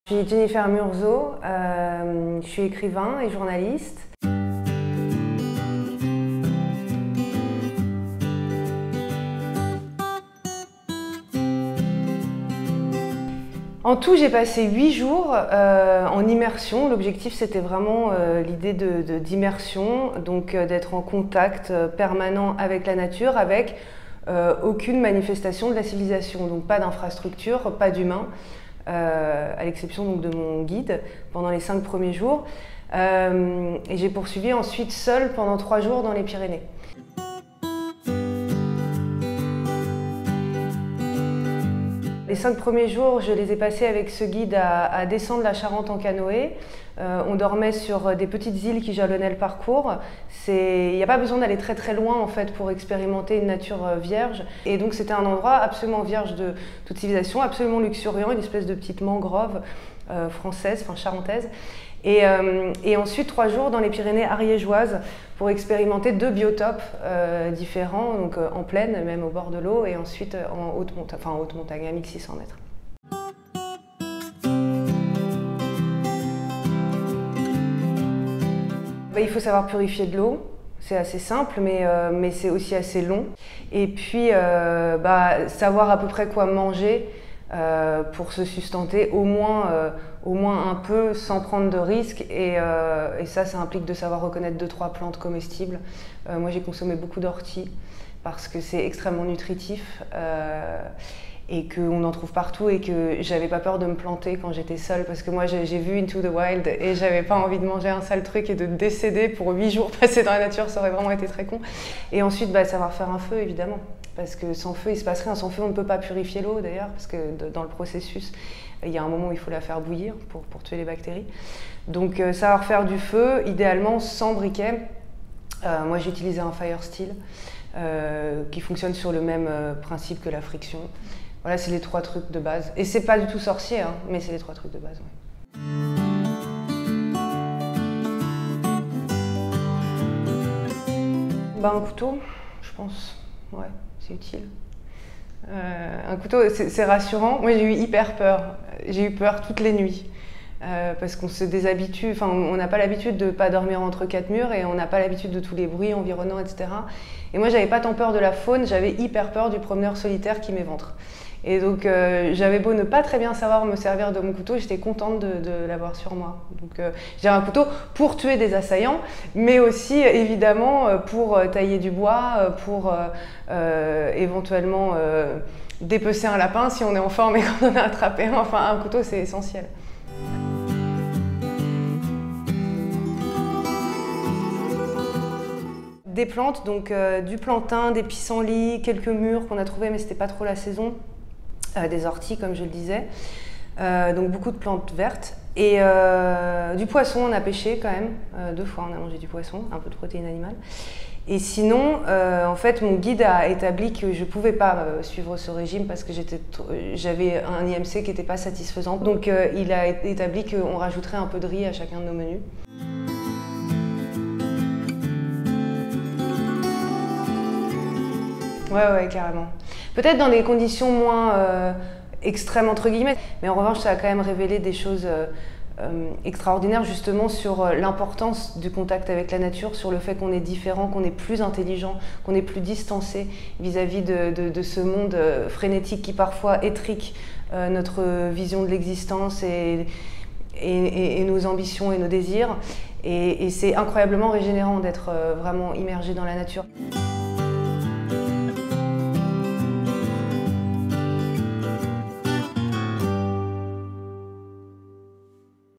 Je suis Jennifer Murzo, je suis écrivain et journaliste. En tout, j'ai passé 8 jours en immersion. L'objectif, c'était vraiment l'idée d'immersion, donc d'être en contact permanent avec la nature, avec aucune manifestation de la civilisation, donc pas d'infrastructure, pas d'humains, à l'exception donc de mon guide pendant les 5 premiers jours. Et j'ai poursuivi ensuite seule pendant 3 jours dans les Pyrénées. Les 5 premiers jours, je les ai passés avec ce guide à descendre la Charente en canoë. On dormait sur des petites îles qui jalonnaient le parcours. Il n'y a pas besoin d'aller très très loin en fait pour expérimenter une nature vierge. Et donc c'était un endroit absolument vierge de toute civilisation, absolument luxuriant, une espèce de petite mangrove française, enfin charentaise. Et ensuite 3 jours dans les Pyrénées ariégeoises pour expérimenter 2 biotopes différents, donc en plaine, même au bord de l'eau, et ensuite en haute montagne, à 1600 mètres. Il faut savoir purifier de l'eau. C'est assez simple, mais c'est aussi assez long. Et puis, savoir à peu près quoi manger pour se sustenter, au moins un peu, sans prendre de risques. Et ça implique de savoir reconnaître 2-3 plantes comestibles. Moi, j'ai consommé beaucoup d'orties parce que c'est extrêmement nutritif. Et qu'on en trouve partout et que j'avais pas peur de me planter quand j'étais seule parce que moi j'ai vu Into the Wild et j'avais pas envie de manger un sale truc et de décéder pour 8 jours passés dans la nature, ça aurait vraiment été très con. Et ensuite savoir faire un feu évidemment, parce que sans feu il se passe rien, sans feu on ne peut pas purifier l'eau d'ailleurs, parce que dans le processus il y a un moment où il faut la faire bouillir pour tuer les bactéries. Donc savoir faire du feu, idéalement sans briquet. Moi j'ai utilisé un fire steel qui fonctionne sur le même principe que la friction. Voilà, c'est les 3 trucs de base. Et c'est pas du tout sorcier, hein, mais c'est les 3 trucs de base. Ouais. Un couteau, je pense. Ouais, c'est utile. Un couteau, c'est rassurant. Moi, j'ai eu hyper peur. J'ai eu peur toutes les nuits. Parce qu'on se déshabitue, enfin on n'a pas l'habitude de ne pas dormir entre 4 murs et on n'a pas l'habitude de tous les bruits environnants, etc. Et moi j'avais pas tant peur de la faune, j'avais hyper peur du promeneur solitaire qui m'éventre. Et donc j'avais beau ne pas très bien savoir me servir de mon couteau, j'étais contente de l'avoir sur moi. Donc j'ai un couteau pour tuer des assaillants, mais aussi évidemment pour tailler du bois, pour éventuellement dépecer un lapin si on est en forme et qu'on en a attrapé un. Enfin un couteau c'est essentiel. Des plantes, donc du plantain, des pissenlits, quelques mûres qu'on a trouvés mais c'était pas trop la saison, des orties comme je le disais, donc beaucoup de plantes vertes et du poisson on a pêché quand même, 2 fois on a mangé du poisson, un peu de protéines animales. Et sinon, en fait, mon guide a établi que je ne pouvais pas suivre ce régime parce que j'avais un IMC qui n'était pas satisfaisant. Donc il a établi qu'on rajouterait un peu de riz à chacun de nos menus. Ouais, carrément. Peut-être dans des conditions moins extrêmes, entre guillemets, mais en revanche, ça a quand même révélé des choses extraordinaires, justement, sur l'importance du contact avec la nature, sur le fait qu'on est différent, qu'on est plus intelligent, qu'on est plus distancé vis-à-vis de ce monde frénétique qui parfois étrique notre vision de l'existence et nos ambitions et nos désirs. Et c'est incroyablement régénérant d'être vraiment immergé dans la nature.